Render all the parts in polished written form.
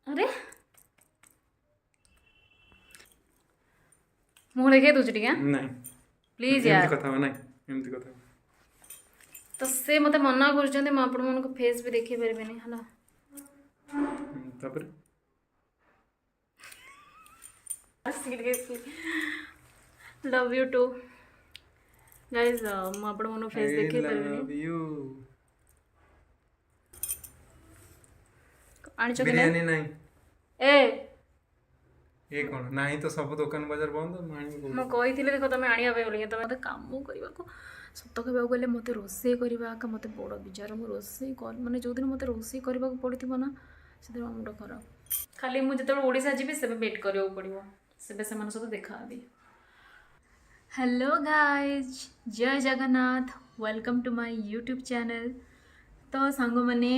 अरे मुँह देखिए तुझे टिके नहीं प्लीज एमती यार कथा नहीं एमती कथा तो से मते मना कर आपण मन को फेस भी देखी पारिबेनी हला तापर seriously love you too guys मु आपण मन फेस आई देखी लव पारिबेनी यू आनिचो कि बिरयानी नहीं ए ये कौन नहीं तो सब दुकान बाजार बंद ମୁଁ କହିଥିଲି ଦେଖ ତମେ ଆଣିବା ପାଇଁ ବୋଲି ତମେ ମୋତେ କାମ କରିବାକୁ ସତ କହିବାକୁ ଗଲେ ମୋତେ ରୋଷେଇ କରିବା ଆକା ମୋତେ ବଡ଼ ବିଜାର ମୁଁ ରୋଷେଇ ମାନେ ଯେଉଁଦିନ ମୋତେ ରୋଷେଇ କରିବାକୁ ପଡ଼ିଥିବ ନା ସେଦିନ ମୋ ମୁଣ୍ଡ ଖରାପ ଖାଲି ମୁଁ ଯେତେବେଳେ ଓଡ଼ିଶା ଯିବି ସେବେ ୱେଟ୍ କରିବାକୁ ପଡ଼ିବ ସେବେ ସେମାନଙ୍କ ସହିତ ଦେଖା ହେବି ହ୍ୟାଲୋ ଗାଇଜ୍ ଜୟ Jagannath welcome to my YouTube channel ତ ସାଙ୍ଗମାନେ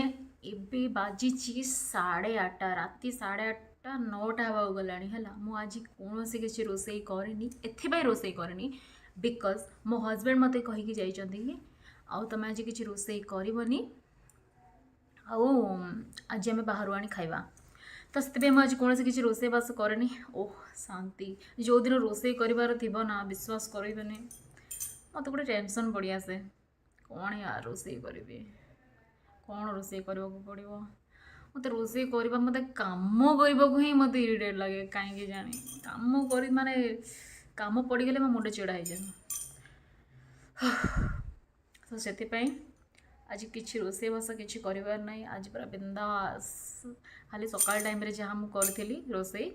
ଏବେ ବାଜିଛି 8:30 ରାତି 8:30 9ଟା ହେବାକୁ ଗଲାଣି ହେଲା ମୁଁ ଆଜି କୌଣସି କିଛି ରୋଷେଇ କରିନି ଏଥିପାଇଁ ରୋଷେଇ କରିନି ବିକଜ୍ ମୋ ହଜବେଣ୍ଡ ମୋତେ କହିକି ଯାଇଛନ୍ତି କି ଆଉ ତୁମେ ଆଜି କିଛି ରୋଷେଇ କରିବନି ଆଉ ଆଜି ଆମେ ବାହାରୁ ଆଣି ଖାଇବା ତ ସେଥିପାଇଁ ମୁଁ ଆଜି କୌଣସି କିଛି ରୋଷେଇବାସ କରେନି ଓହ ଶାନ୍ତି ଯେଉଁଦିନ ରୋଷେଇ କରିବାର ଥିବ ନା ବିଶ୍ୱାସ କରିବେନି ମୋତେ ଗୋଟେ ଟେନସନ୍ ପଡ଼ିଆସେ କ'ଣ ୟାର ରୋଷେଇ କରିବି କ'ଣ ରୋଷେଇ କରିବାକୁ ପଡ଼ିବ ମୋତେ ରୋଷେଇ କରିବା ମୋତେ କାମ କରିବାକୁ ହିଁ ମୋତେ ଇରିଟେଟ୍ ଲାଗେ କାହିଁକି ଜାଣି କାମ କରି ମାନେ କାମ ପଡ଼ିଗଲେ ମୋ ମୁଣ୍ଡ ଚିଡ଼ା ହେଇଯାଏ ତ ସେଥିପାଇଁ ଆଜି କିଛି ରୋଷେଇବାସ କିଛି କରିବାର ନାହିଁ ଆଜି ପୁରା ବିନ୍ଦାସ ଖାଲି ସକାଳ ଟାଇମ୍ରେ ଯାହା ମୁଁ କରିଥିଲି ରୋଷେଇ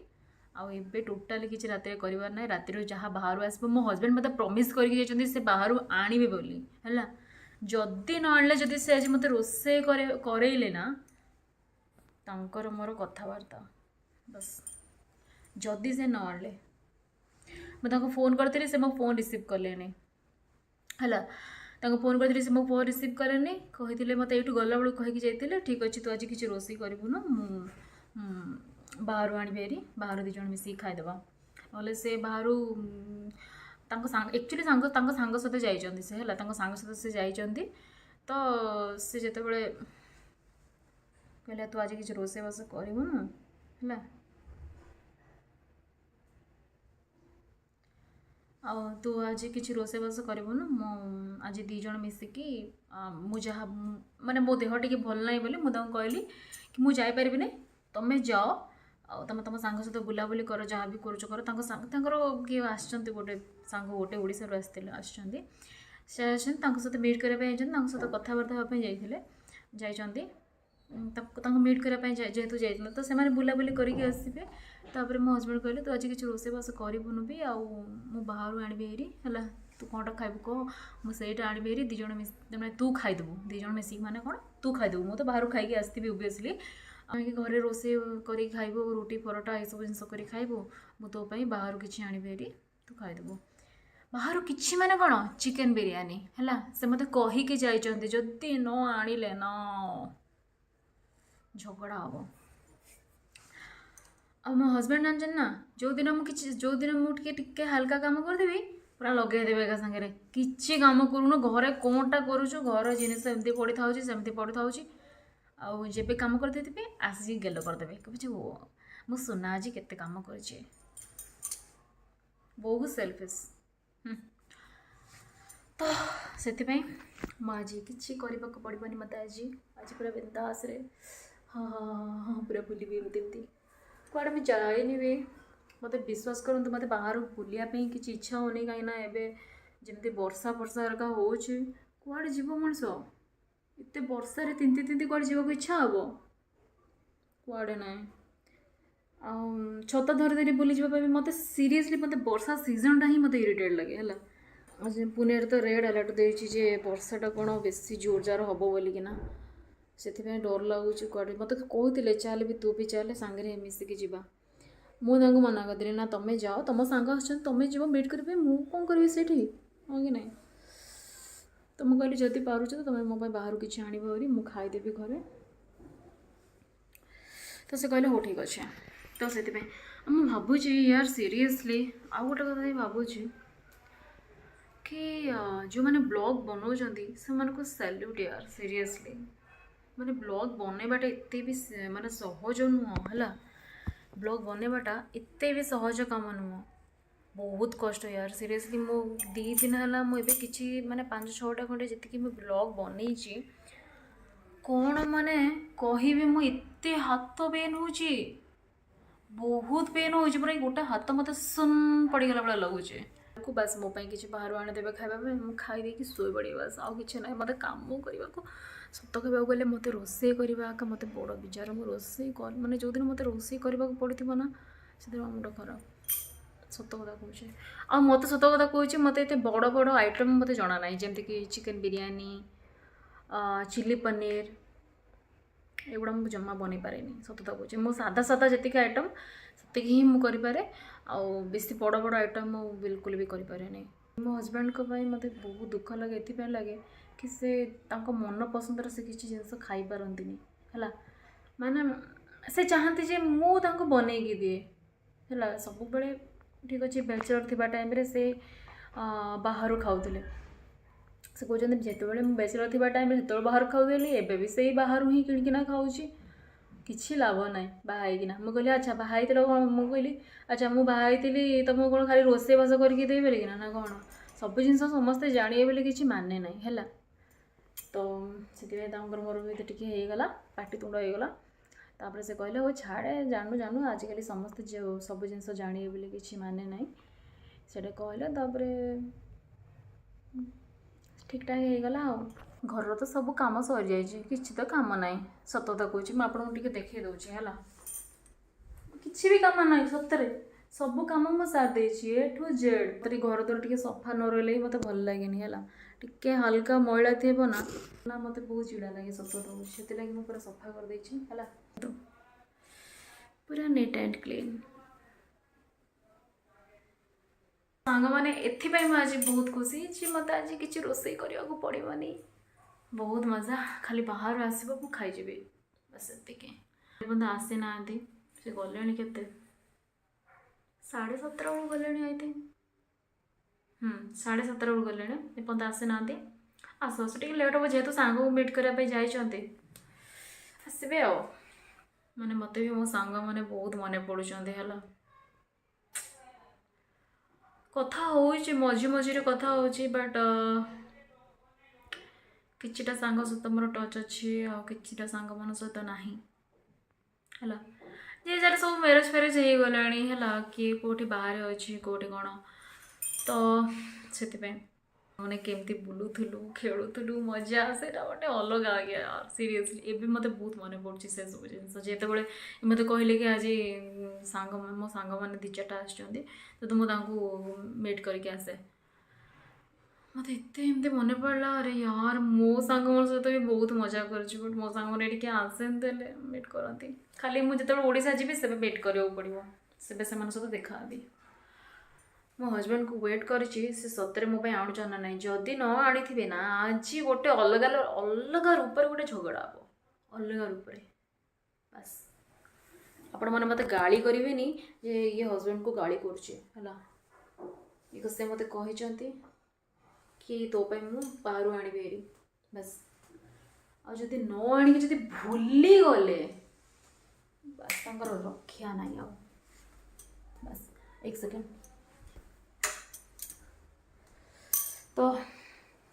ଆଉ ଏବେ ଟୋଟାଲି କିଛି ରାତିରେ କରିବାର ନାହିଁ ରାତିରୁ ଯାହା ବାହାରୁ ଆସିବ ମୋ ହଜବେଣ୍ଡ ମୋତେ ପ୍ରମିସ୍ କରିକି ଯାଇଛନ୍ତି ସେ ବାହାରୁ ଆଣିବେ ବୋଲି ହେଲା ଯଦି ନ ଆଣିଲେ ଯଦି ସେ ଆଜି ମୋତେ ରୋଷେଇ କରେଇଲେ ନା ତାଙ୍କର ମୋର କଥାବାର୍ତ୍ତା ବସ୍ ଯଦି ସେ ନ ଆଣିଲେ ମୁଁ ତାଙ୍କୁ ଫୋନ୍ କରିଥିଲି ସେ ମୋ ଫୋନ୍ ରିସିଭ୍ କଲେନି ହେଲା ତାଙ୍କୁ ଫୋନ୍ କରିଥିଲି ସେ ମୋ ଫୋନ୍ ରିସିଭ୍ କଲେନି କହିଥିଲେ ମୋତେ ଏଇଠୁ ଗଲାବେଳକୁ କହିକି ଯାଇଥିଲେ ଠିକ୍ ଅଛି ତୁ ଆଜି କିଛି ରୋଷେଇ କରିବୁନୁ ମୁଁ ବାହାରୁ ଆଣିବି ହେରି ବାହାରୁ ଦୁଇ ଜଣ ମିଶିକି ଖାଇଦେବା ନହେଲେ ସେ ବାହାରୁ ତାଙ୍କ ସାଙ୍ଗ ଆକ୍ଚୁଆଲି ତାଙ୍କ ସାଙ୍ଗ ସହିତ ଯାଇଛନ୍ତି ସେ ହେଲା ତାଙ୍କ ସାଙ୍ଗ ସହିତ ସେ ଯାଇଛନ୍ତି ତ ସେ ଯେତେବେଳେ କହିଲେ ତୁ ଆଜି କିଛି ରୋଷେଇବାସ କରିବୁନୁ ହେଲା ଆଉ ତୁ ଆଜି କିଛି ରୋଷେଇବାସ କରିବୁନୁ ମୁଁ ଆଜି ଦୁଇ ଜଣ ମିଶିକି ମୁଁ ଯାହା ମାନେ ମୋ ଦେହ ଟିକେ ଭଲ ନାହିଁ ବୋଲି ମୁଁ ତାଙ୍କୁ କହିଲି କି ମୁଁ ଯାଇପାରିବିନି ତମେ ଯାଅ ଆଉ ତମେ ତମ ସାଙ୍ଗ ସହିତ ବୁଲାବୁଲି କର ଯାହା ବି କରୁଛ କର ତାଙ୍କର କିଏ ଆସିଛନ୍ତି ଗୋଟେ ସାଙ୍ଗ ଗୋଟେ ଓଡ଼ିଶାରୁ ଆସିଛନ୍ତି ସେ ଆସିଛନ୍ତି ତାଙ୍କ ସହିତ ମିଟ୍ କରିବା ପାଇଁ ଯାଇଛନ୍ତି ତାଙ୍କ ସହିତ କଥାବାର୍ତ୍ତା ହେବା ପାଇଁ ଯାଇଛନ୍ତି ତାଙ୍କୁ ମିଟ୍ କରିବା ପାଇଁ ଯେହେତୁ ଯାଇଥିଲେ ତ ସେମାନେ ବୁଲାବୁଲି କରିକି ଆସିବେ ତାପରେ ମୋ ହଜବେଣ୍ଡ କହିଲେ ତୁ ଆଜି କିଛି ରୋଷେଇବାସ କରିବୁନୁ ବି ଆଉ ମୁଁ ବାହାରୁ ଆଣିବି ହେରି ହେଲା ତୁ କ'ଣଟା ଖାଇବୁ କହ ମୁଁ ସେଇଟା ଆଣିବି ହେରି ଦୁଇ ଜଣ ମାନେ ତୁ ଖାଇଦେବୁ ଦୁଇ ଜଣ ମିଶିକି ମାନେ କ'ଣ ତୁ ଖାଇଦେବୁ ମୁଁ ତ ବାହାରୁ ଖାଇକି ଆସିଥିବି ଓବିୟସ୍ଲି ଆମେ ଘରେ ରୋଷେଇ କରିକି ଖାଇବୁ ରୁଟି ପରଟା ଏସବୁ ଜିନିଷ କରି ଖାଇବୁ ମୁଁ ତୋ ପାଇଁ ବାହାରୁ କିଛି ଆଣିବି ହେରି ତୁ ଖାଇଦେବୁ ବାହାରୁ କିଛି ମାନେ କ'ଣ ଚିକେନ୍ ବିରିୟାନୀ ହେଲା ସେ ମୋତେ କହିକି ଯାଇଛନ୍ତି ଯଦି ନ ଆଣିଲେ ନା ଝଗଡ଼ା ହେବ ଆଉ ମୋ ହଜବେଣ୍ଡ ଜାଣିଛନ୍ତି ନା ଯେଉଁଦିନ ମୁଁ ଟିକେ ହାଲକା କାମ କରିଦେବି ପୁରା ଲଗେଇଦେବେ ଏକା ସାଙ୍ଗରେ କିଛି କାମ କରୁନୁ ଘରେ କ'ଣଟା କରୁଛୁ ଘର ଜିନିଷ ଏମିତି ପଡ଼ିଥାଉଛି ସେମିତି ପଡ଼ିଥାଉଛି ଆଉ ଯେବେ କାମ କରିଦେଇଥିବେ ଆସିକି ଗେଲ କରିଦେବେ କହୁଛି ଓ ମୁଁ ସୁନା ଆଜି କେତେ କାମ କରିଛି ବହୁତ ସେଲ୍ଫିସ୍ ତ ସେଥିପାଇଁ ମୁଁ ଆଜି କିଛି କରିବାକୁ ପଡ଼ିବନି ମୋତେ ଆଜି ପୁରା ବିନ୍ଦାସରେ ହଁ ପୁରା ବୁଲିବି ଏମିତି କୁଆଡ଼େ ମୁଁ ଯାଏନି ବି ମୋତେ ବିଶ୍ୱାସ କରନ୍ତୁ ମୋତେ ବାହାରୁ ବୁଲିବା ପାଇଁ କିଛି ଇଚ୍ଛା ହେଉନି କାହିଁକିନା ଏବେ ଯେମିତି ବର୍ଷା ହେରିକା ହେଉଛି କୁଆଡ଼େ ଯିବ ମଣିଷ ଏତେ ବର୍ଷାରେ ତିନ୍ତି କୁଆଡ଼େ ଯିବାକୁ ଇଚ୍ଛା ହେବ କୁଆଡ଼େ ନାହିଁ ଆଉ ଛତା ଧରି ବୁଲିଯିବା ପାଇଁ ମୋତେ ସିରିୟସଲି ମୋତେ ବର୍ଷା ସିଜନଟା ହିଁ ମୋତେ ଇରିଟେଟ୍ ଲାଗେ ହେଲା ପୁନେରେ ତ ରେଡ୍ ଆଲର୍ଟ ଦେଇଛି ଯେ ବର୍ଷାଟା କ'ଣ ବେଶୀ ଜୋରଜାର ହେବ ବୋଲିକିନା ସେଥିପାଇଁ ଡର ଲାଗୁଛି କୁଆଡ଼େ ମୋତେ କହୁଥିଲେ ଚାଲେ ବି ତୁ ବି ଚାଲେ ସାଙ୍ଗରେ ମିଶିକି ଯିବା ମୁଁ ତାଙ୍କୁ ମନା କରିଦେଲି ନା ତମେ ଯାଅ ତମ ସାଙ୍ଗ ଆସୁଛନ୍ତି ତମେ ଯିବ ମିଟ୍ କରିବେ ମୁଁ କ'ଣ କରିବି ସେଇଠି ହଁ କି ନାହିଁ ତ ମୁଁ କହିଲି ଯଦି ପାରୁଛ ତ ତମେ ମୋ ପାଇଁ ବାହାରୁ କିଛି ଆଣିବ ହେରି ମୁଁ ଖାଇଦେବି ଘରେ ତ ସେ କହିଲେ ହଉ ଠିକ୍ ଅଛି ତ ସେଥିପାଇଁ ମୁଁ ଭାବୁଛି ୟାର ସିରିୟସଲି ଆଉ ଗୋଟେ କଥା ବି ଭାବୁଛି कि जो मैंने ब्लॉग बनाऊँच से सैल्यूट यार सीरियसली ମାନେ ବ୍ଲଗ୍ ବନେଇବାଟା ଏତେ ବି ମାନେ ସହଜ ନୁହଁ ହେଲା। ବ୍ଲଗ୍ ବନେଇବାଟା ଏତେ ବି ସହଜ କାମ ନୁହଁ, ବହୁତ କଷ୍ଟ ୟାର ସିରିୟସଲି। ମୁଁ 2 ଦିନ ହେଲା ମୁଁ ଏବେ କିଛି ମାନେ 5-6ଟା ଖଣ୍ଡେ ଯେତିକି ମୁଁ ବ୍ଲଗ୍ ବନେଇଛି, କ'ଣ ମାନେ କହିବି, ମୁଁ ଏତେ ହାତ ପେନ୍ ହେଉଛି, ବହୁତ ପେନ୍ ହେଉଛି ପୁରା। ଗୋଟେ ହାତ ମୋତେ ସୁନ୍ ପଡ଼ିଗଲା ଭଳିଆ ଲାଗୁଛି। ବାସ୍ ମୋ ପାଇଁ କିଛି ବାହାରୁ ଆଣିଦେବେ ଖାଇବା ପାଇଁ, ମୁଁ ଖାଇ ଦେଇକି ଶୋଇପଡ଼ିବି ବାସ୍, ଆଉ କିଛି ନାହିଁ। ମୋତେ କାମ କରିବାକୁ ସତ କହିବାକୁ ଗଲେ ମୋତେ ରୋଷେଇ କରିବା ଏକା ମୋତେ ବଡ଼ ବିଜାର। ମୁଁ ରୋଷେଇ ମାନେ ଯେଉଁଦିନ ମୋତେ ରୋଷେଇ କରିବାକୁ ପଡ଼ିଥିବ ନା, ସେଦିନ ମୋ ମୁଣ୍ଡ ଖରାପ, ସତ କଥା କହୁଛି। ଆଉ ମୋତେ ସତ କଥା କହୁଛି, ମୋତେ ଏତେ ବଡ଼ ବଡ଼ ଆଇଟମ୍ ମୋତେ ଜଣା ନାହିଁ, ଯେମିତିକି ଚିକେନ୍ ବିରିୟାନୀ, ଚିଲି ପନିର, ଏଗୁଡ଼ା ମୁଁ ଜମା ବନେଇ ପାରେନି, ସତତା କହୁଛି। ମୁଁ ସାଧା ସାଧା ଯେତିକି ଆଇଟମ୍ ସେତିକି ହିଁ ମୁଁ କରିପାରେ, ଆଉ ବେଶୀ ବଡ଼ ବଡ଼ ଆଇଟମ୍ ମୁଁ ବିଲକୁଲ ବି କରିପାରେନି। ମୋ ହଜବେଣ୍ଡଙ୍କ ପାଇଁ ମୋତେ ବହୁତ ଦୁଃଖ ଲାଗେ, ଏଥିପାଇଁ ଲାଗେ କି ସେ ତାଙ୍କ ମନ ପସନ୍ଦର ସେ କିଛି ଜିନିଷ ଖାଇପାରନ୍ତିନି ହେଲା। ମାନେ ସେ ଚାହାନ୍ତି ଯେ ମୁଁ ତାଙ୍କୁ ବନେଇକି ଦିଏ ହେଲା। ସବୁବେଳେ ଠିକ୍ ଅଛି, ବ୍ୟାଚଲର୍ ଥିବା ଟାଇମ୍ରେ ସେ ବାହାରୁ ଖାଉଥିଲେ। ସେ କହୁଛନ୍ତି ଯେତେବେଳେ ମୁଁ ବ୍ୟାଚଲର୍ ଥିବା ଟାଇମ୍ରେ ସେତେବେଳେ ବାହାରୁ ଖାଉଥିଲି, ଏବେ ବି ସେଇ ବାହାରୁ ହିଁ କିଣିକିନା ଖାଉଛି, କିଛି ଲାଭ ନାହିଁ ବାହା ହେଇକିନା। ମୁଁ କହିଲି ଆଚ୍ଛା ବାହା ହେଇଥିଲ କ'ଣ? ମୁଁ କହିଲି ଆଚ୍ଛା ମୁଁ ବାହା ହେଇଥିଲି ତମକୁ କ'ଣ ଖାଲି ରୋଷେଇବାସ କରିକି ଦେଇପାରିକିନା ନା କ'ଣ? ସବୁ ଜିନିଷ ସମସ୍ତେ ଜାଣିବେ ବୋଲି କିଛି ମାନେ ନାହିଁ ହେଲା। ତ ସେଥିପାଇଁ ତାଙ୍କର ମୋର ବି ଟିକେ ହେଇଗଲା, ପାଟିତୁଣ୍ଡ ହେଇଗଲା। ତାପରେ ସେ କହିଲେ ହଉ ଛାଡ଼େ, ଜାଣୁ ଆଜିକାଲି ସମସ୍ତେ ସବୁ ଜିନିଷ ଜାଣିବେ ବୋଲି କିଛି ମାନେ ନାହିଁ, ସେଇଟା କହିଲେ। ତାପରେ ଠିକ୍ଠାକ୍ ହେଇଗଲା ଆଉ। ଘରର ତ ସବୁ କାମ ସରିଯାଇଛି, କିଛି ତ କାମ ନାହିଁ, ସତ କଥା କହୁଛି। ମୁଁ ଆପଣଙ୍କୁ ଟିକେ ଦେଖେଇ ଦେଉଛି ହେଲା। କିଛି ବି କାମ ନାହିଁ ସତରେ, ସବୁ କାମ ମୁଁ ସାରି ଦେଇଛି A to Z। ତୋରି ଘର ଦ୍ୱାରା ଟିକେ ସଫା ନ ରହିଲେ ହିଁ ମୋତେ ଭଲ ଲାଗେନି ହେଲା। ଟିକେ ହାଲକା ମଇଳା ଥିବ ନା ମୋତେ ବହୁତ ଚିଡ଼ା ଲାଗେ, ସତ କଥା କହୁଛି। ସେଥିଲାଗି ମୁଁ ପୁରା ସଫା କରିଦେଇଛି ହେଲା, ପୁରା ନିଟ୍ ଆଣ୍ଡ କ୍ଲିନ୍। ସାଙ୍ଗମାନେ ଏଥିପାଇଁ ମୁଁ ଆଜି ବହୁତ ଖୁସି ଯେ ମୋତେ ଆଜି କିଛି ରୋଷେଇ କରିବାକୁ ପଡ଼ିବନି, ବହୁତ ମଜା। ଖାଲି ବାହାରୁ ଆସିବ, ମୁଁ ଖାଇଯିବି, ବାସ୍ ସେତିକି। ଏପର୍ଯ୍ୟନ୍ତ ଆସିନାହାନ୍ତି, ସେ ଗଲେଣି କେତେ 7:30 ବେଳକୁ ଗଲେଣି ଆଇ ଥିଙ୍କ୍, 7:30 ବେଳକୁ ଗଲେଣି, ଏପର୍ଯ୍ୟନ୍ତ ଆସିନାହାନ୍ତି। ଆସୁ ଆସୁ ଟିକେ ଲେଟ୍ ହେବ, ଯେହେତୁ ସାଙ୍ଗକୁ ମିଟ୍ କରିବା ପାଇଁ ଯାଇଛନ୍ତି, ଆସିବେ ଆଉ। ମାନେ ମୋତେ ବି ମୋ ସାଙ୍ଗମାନେ ବହୁତ ମନେ ପଡ଼ୁଛନ୍ତି ହେଲା। କଥା ହେଉଛି, ମଝିରେ କଥା ହେଉଛି, ବଟ୍ କିଛିଟା ସାଙ୍ଗ ସହିତ ମୋର ଟଚ୍ ଅଛି, ଆଉ କିଛିଟା ସାଙ୍ଗମାନଙ୍କ ସହିତ ନାହିଁ ହେଲା। ଯିଏ ଯାହାର ସବୁ ମ୍ୟାରେଜ୍ ହେଇଗଲାଣି ହେଲା, କିଏ କେଉଁଠି ବାହାରେ ଅଛି, କେଉଁଠି କ'ଣ। ତ ସେଥିପାଇଁ ମାନେ କେମିତି ବୁଲୁଥିଲୁ, ଖେଳୁଥିଲୁ, ମଜା, ସେଇଟା ଗୋଟେ ଅଲଗା ଆଜ୍ଞା ସିରିୟସଲି। ଏବେ ମୋତେ ବହୁତ ମନେ ପଡ଼ୁଛି ସେସବୁ ଜିନିଷ। ଯେତେବେଳେ ମୋତେ କହିଲେ କି ଆଜି ମୋ ସାଙ୍ଗମାନେ 2-4ଟା ଆସିଛନ୍ତି, ତ ମୁଁ ତାଙ୍କୁ ମିଟ୍ କରିକି ଆସେ, ମୋତେ ଏତେ ଏମିତି ମନେ ପଡ଼ିଲା। ଆରେ ୟାର, ମୋ ସାଙ୍ଗମାନଙ୍କ ସହିତ ବି ବହୁତ ମଜା କରୁଛି, ବଟ୍ ମୋ ସାଙ୍ଗମାନେ ଏଠିକି ଆସେନ୍ତି, ହେଲେ ମିଟ୍ କରନ୍ତି। ଖାଲି ମୁଁ ଯେତେବେଳେ ଓଡ଼ିଶା ଯିବି ସେବେ ମିଟ୍ କରିବାକୁ ପଡ଼ିବ, ସେବେ ସେମାନଙ୍କ ସହିତ ଦେଖାହେବି। ମୋ ହଜବେଣ୍ଡକୁ ୱେଟ୍ କରିଛି, ସେ ସତରେ ମୋ ପାଇଁ ଆଣୁଛନ୍ତି ନା ନାହିଁ। ଯଦି ନ ଆଣିଥିବେ ନା, ଆଜି ଗୋଟେ ଅଲଗା ରୂପରେ ଗୋଟେ ଝଗଡ଼ା ହେବ, ଅଲଗା ରୂପରେ। ବାସ୍ ଆପଣମାନେ ମୋତେ ଗାଳି କରିବେନି ଯେ ଇଏ ହଜବେଣ୍ଡକୁ ଗାଳି କରୁଛି ହେଲା। ବିକଜ ସେ ମୋତେ କହିଛନ୍ତି କି ତୋ ପାଇଁ ମୁଁ ବାହାରୁ ଆଣିବି ହେରି, ବାସ୍। ଆଉ ଯଦି ନ ଆଣିକି ଯଦି ଭୁଲିଗଲେ, ବାସ୍ ତାଙ୍କର ରକ୍ଷା ନାହିଁ ଆଉ। ବାସ୍ 1 ସେକେଣ୍ଡ। ତ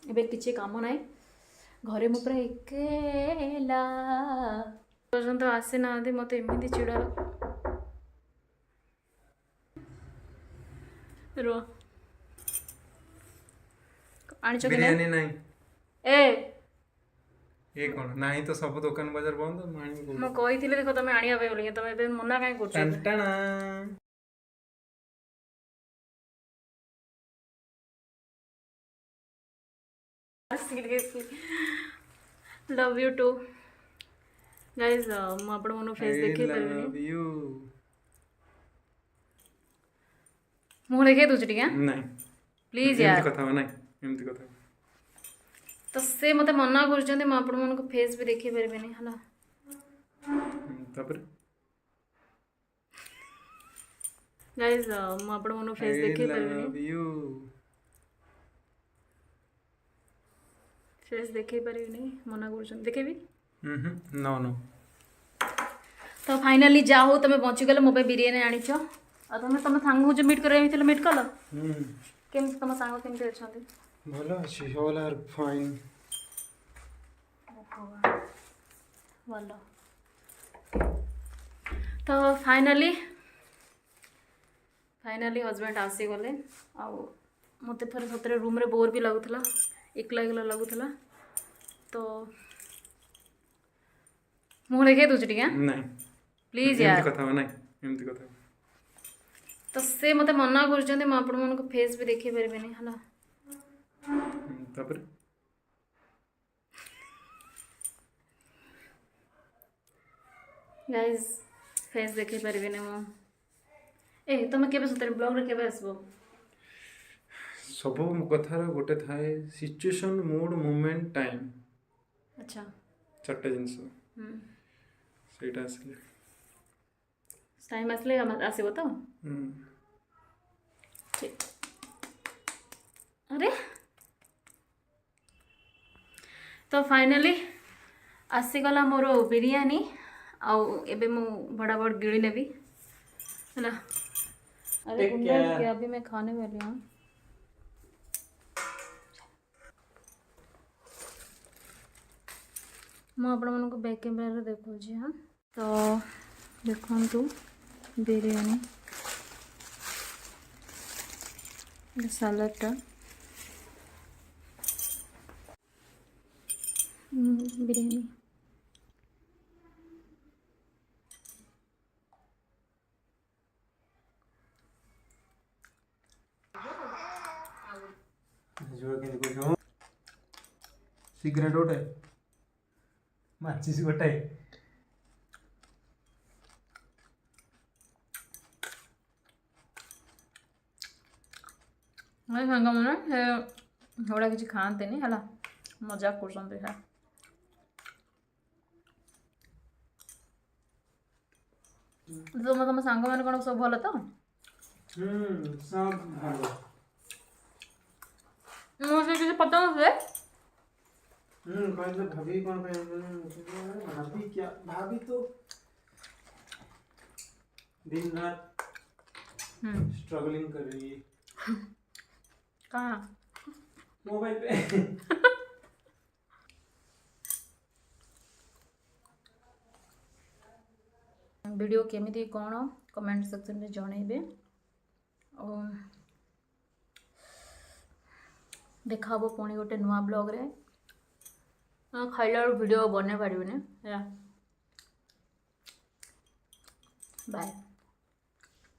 ଏବେ କିଛି କାମ ନାହିଁ, ଘରେ ମୁଁ ପୁରା ଏକେଲା। ପର୍ଯ୍ୟନ୍ତ ଆସିନାହାନ୍ତି, ମୋତେ ଏମିତି ଚିଡ଼ା। ରୁହ, ଆଣିଛ କି ବିରିୟାନୀ ନାହିଁ। ଏ କ'ଣ ନାହିଁ ତ, ସବୁ ଦୋକାନ ବଜାର ବନ୍ଦ, ମୁଁ ଆଣିବି ମୁଁ କହିଥିଲି ଦେଖ ତମେ ଆଣିବା ପାଇଁ ବୋଲି, ତମେ ଏବେ ମନା କାହିଁ କରୁଛ? ଟାଣ୍ଟାଣା। Seriously love you two guys. ମୁଁ ଆପଣମାନଙ୍କୁ ଫେସ୍ ଦେଖେଇ ପାରିବିନି, ମୁଁ ଦେଖେଇ ଦେଉଛି ଟିକେ ନାହିଁ ପ୍ଲିଜ୍ ଏମିତି ୟାର। କଥା ହବ, ନାହିଁ ଏମିତି କଥା। ତ ସେ ମୋତେ ମନା କରୁଛନ୍ତି, ମୁଁ ଆପଣମାନଙ୍କୁ ଫେସ୍ ବି ଦେଖେଇ ପାରିବିନି ହେଲା। ତାପରେ ଗାଇଜ୍ ମୁଁ ଆପଣମାନଙ୍କୁ ଫେସ୍ ଦେଖେଇ ପାରିବିନି, ଫେସ୍ ଦେଖେଇ ପାରିବିନି, ମନା କରୁଛନ୍ତି। ଦେଖେଇବି? नो नो तो फाइनाली जा हो तुम बचिगल मो बिरियानी आनीच आ तुम सांग जो मीट कर मीट कल केम तुम सांग केमती अच्छा भल अच्छी ऑल आर फाइन भल तो फाइनाली हजबैंड आसीगले मत थोड़े सतरे रूम रे बोर भी लगुला एकला एकला लगुला तो मुँह देखे दूसरी टी नहीं प्लीज यार कथा नहीं एमती कथा तो से मते मना कर आपण मन फेस भी देखी पारे है तापर गाइज फेस देखी पारे मु ए तुम केबे सतरे ब्लॉग रे केबे आसबो सब कथार गोटे थाए सिचुएशन मूड मोमेंट टाइम अच्छा चार्टे जिनस ସେଇଟା ଆସିଲେ टाइम आसले आसब तो ठीक अरे तो फाइनाली आसीगला मोर बिरयानी आउ एबे मु बड़ा बड़ गिड़ी नेबी है ना अरे गुंडा अभी मैं खाने वाली हूँ ମୁଁ ଆପଣମାନଙ୍କୁ ବ୍ୟାକ୍ କ୍ୟାମେରାରେ ଦେଖାଉଛି ହଁ ତ ଦେଖନ୍ତୁ ବିରିୟାନୀ ସାଲାଡ଼ଟା ବିରିୟାନୀ सिगरेट गोटे माचिस गोटाए ମୋ ସାଙ୍ଗମାନେ ସେଗୁଡ଼ା କିଛି ଖାଆନ୍ତିନି ହେଲା ମଜାକ କରୁଛନ୍ତି ହେଲା ତମ ସାଙ୍ଗମାନେ କ'ଣ ସବୁ ଭଲ ତ सब भलो ମୁଁ ସେ କିଛି ପଚାରୁନଥିଲେ कहले भाभी कौन भाभी क्या भाभी तो दिन रात स्ट्रगलिंग कर रही है कहाँ मोबाइल पे वीडियो केमिति कौन कमेंट सेक्शन में जनइबे और देखा पुणी गोटे नुआ ब्लॉग रे खाइला वीडियो बने पारिबने बाय।